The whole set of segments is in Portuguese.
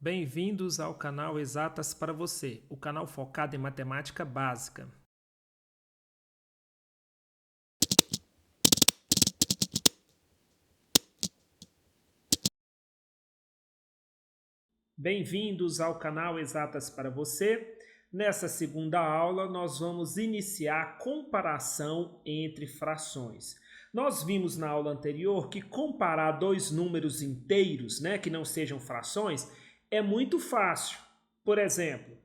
Bem-vindos ao canal Exatas para você, o canal focado em matemática básica. Bem-vindos ao canal Exatas para você. Nessa segunda aula, nós vamos iniciar a comparação entre frações. Nós vimos na aula anterior que comparar dois números inteiros, que não sejam frações, é muito fácil. Por exemplo,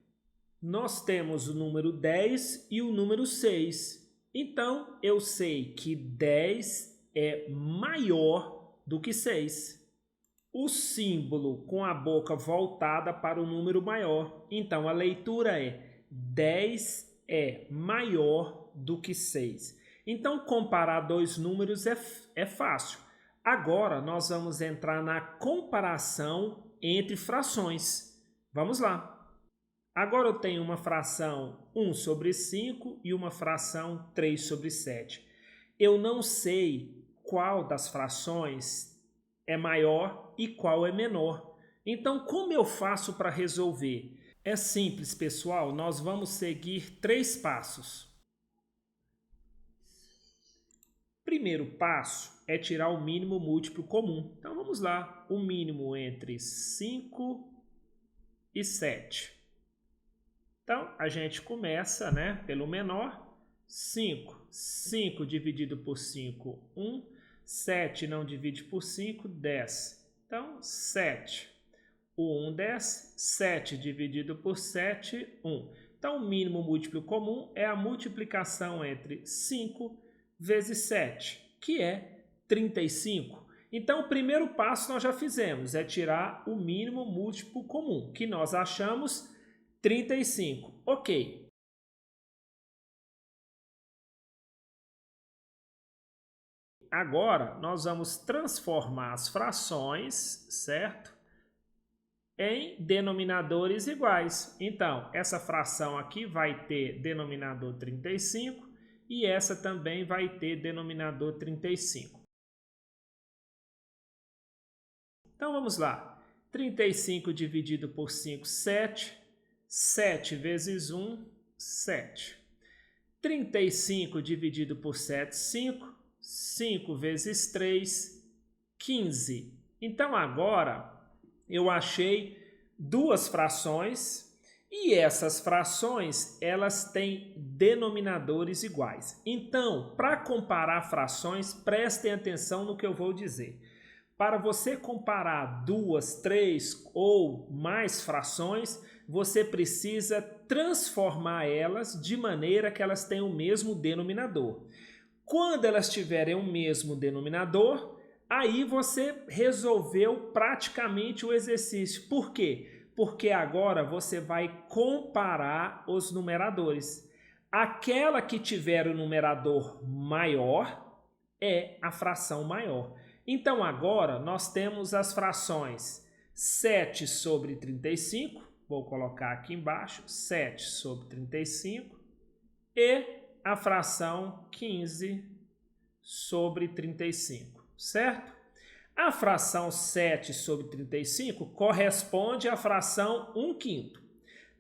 nós temos o número 10 e o número 6. Então, eu sei que 10 é maior do que 6. O símbolo com a boca voltada para o número maior. Então, a leitura é 10 é maior do que 6. Então, comparar dois números é fácil. Agora, nós vamos entrar na comparação entre frações. Vamos lá. Agora eu tenho uma fração 1 sobre 5 e uma fração 3 sobre 7. Eu não sei qual das frações é maior e qual é menor. Então, como eu faço para resolver? É simples, pessoal. Nós vamos seguir 3 passos. Primeiro passo é tirar o mínimo múltiplo comum. Então, vamos lá. O mínimo entre 5 e 7. Então, a gente começa, pelo menor. 5. 5 dividido por 5, 1. 7 não divide por 5, 10. Então, 7. O 1 desce. 7 dividido por 7, 1. Então, o mínimo múltiplo comum é a multiplicação entre 5 vezes 7, que é 35. Então, o primeiro passo nós já fizemos, é tirar o mínimo múltiplo comum, que nós achamos 35. Ok. Agora, nós vamos transformar as frações, certo? Em denominadores iguais. Então, essa fração aqui vai ter denominador 35 e essa também vai ter denominador 35. Então, vamos lá. 35 dividido por 5, 7. 7 vezes 1, 7. 35 dividido por 7, 5. 5 vezes 3, 15. Então, agora, eu achei duas frações e essas frações, elas têm denominadores iguais. Então, para comparar frações, prestem atenção no que eu vou dizer. Para você comparar duas, três ou mais frações, você precisa transformar elas de maneira que elas tenham o mesmo denominador. Quando elas tiverem o mesmo denominador, aí você resolveu praticamente o exercício. Por quê? Porque agora você vai comparar os numeradores. Aquela que tiver o numerador maior é a fração maior. Então, agora, nós temos as frações 7 sobre 35, vou colocar aqui embaixo, 7 sobre 35, e a fração 15 sobre 35, certo? A fração 7 sobre 35 corresponde à fração 1/5.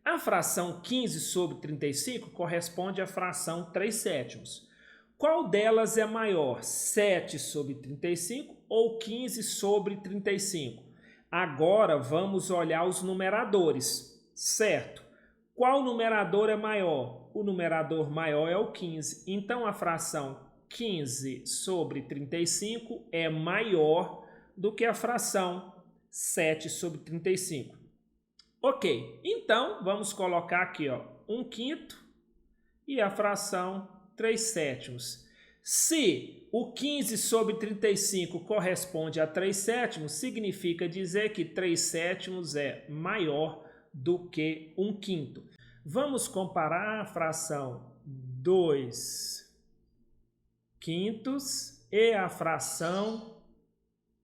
A fração 15 sobre 35 corresponde à fração 3/7. Qual delas é maior, 7 sobre 35 ou 15 sobre 35? Agora vamos olhar os numeradores, certo? Qual numerador é maior? O numerador maior é o 15. Então, a fração 15 sobre 35 é maior do que a fração 7 sobre 35. Ok, então vamos colocar aqui 1/5 e a fração 3/7. Se o 15 sobre 35 corresponde a 3/7, significa dizer que 3/7 é maior do que 1/5. Vamos comparar a fração 2/5 e a fração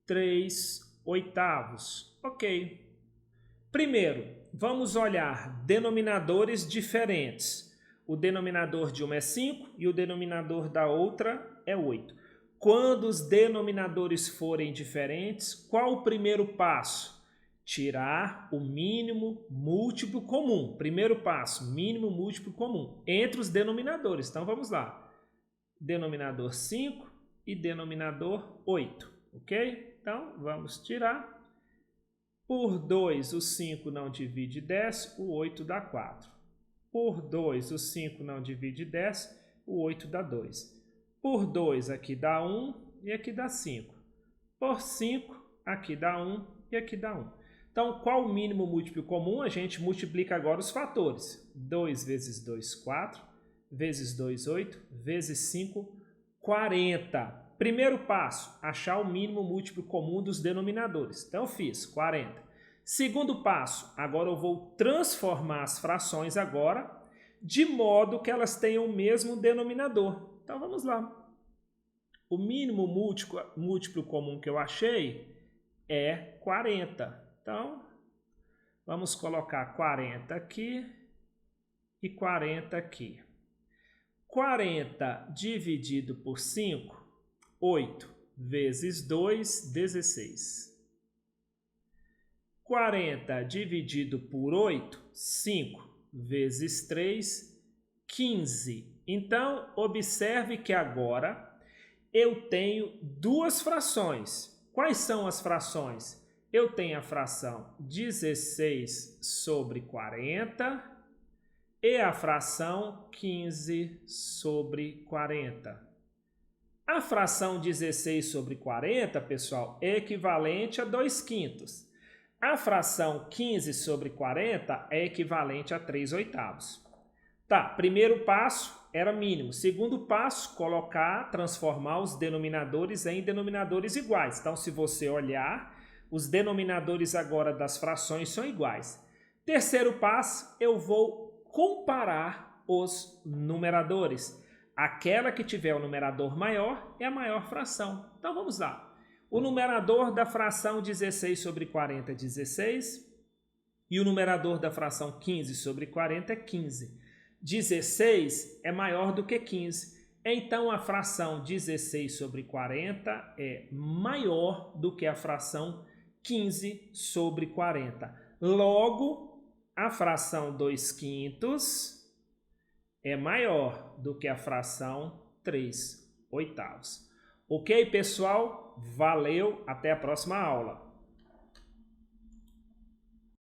3/8. Ok. Primeiro, vamos olhar denominadores diferentes. O denominador de uma é 5 e o denominador da outra é 8. Quando os denominadores forem diferentes, qual o primeiro passo? tirar o mínimo múltiplo comum. Primeiro passo, mínimo múltiplo comum entre os denominadores. Então, vamos lá. Denominador 5 e denominador 8, ok? Então, vamos tirar. Por 2, o 5 não divide 10, o 8 dá 4. Por 2, o 5 não divide 10, o 8 dá 2. Por 2, aqui dá 1 e aqui dá 5. Por 5, aqui dá 1 e aqui dá 1. Então, qual o mínimo múltiplo comum? A gente multiplica agora os fatores. 2 vezes 2, 4. Vezes 2, 8. Vezes 5, 40. Primeiro passo, achar o mínimo múltiplo comum dos denominadores. Então, eu fiz 40. Segundo passo, agora eu vou transformar as frações agora, de modo que elas tenham o mesmo denominador. Então, vamos lá. O mínimo múltiplo comum que eu achei é 40. Então, vamos colocar 40 aqui e 40 aqui. 40 dividido por 5, 8 vezes 2, 16. 40 dividido por 8, 5 vezes 3, 15. Então, observe que agora eu tenho duas frações. Quais são as frações? Eu tenho a fração 16 sobre 40 e a fração 15 sobre 40. A fração 16 sobre 40, pessoal, é equivalente a 2/5. A fração 15 sobre 40 é equivalente a 3/8. Tá, primeiro passo era mínimo. Segundo passo, transformar os denominadores em denominadores iguais. Então, se você olhar, os denominadores agora das frações são iguais. Terceiro passo, eu vou comparar os numeradores. Aquela que tiver o numerador maior é a maior fração. Então, vamos lá. O numerador da fração 16 sobre 40 é 16 e o numerador da fração 15 sobre 40 é 15. 16 é maior do que 15. Então, a fração 16 sobre 40 é maior do que a fração 15 sobre 40. Logo, a fração 2/5 é maior do que a fração 3/8. Ok, pessoal? Valeu, até a próxima aula.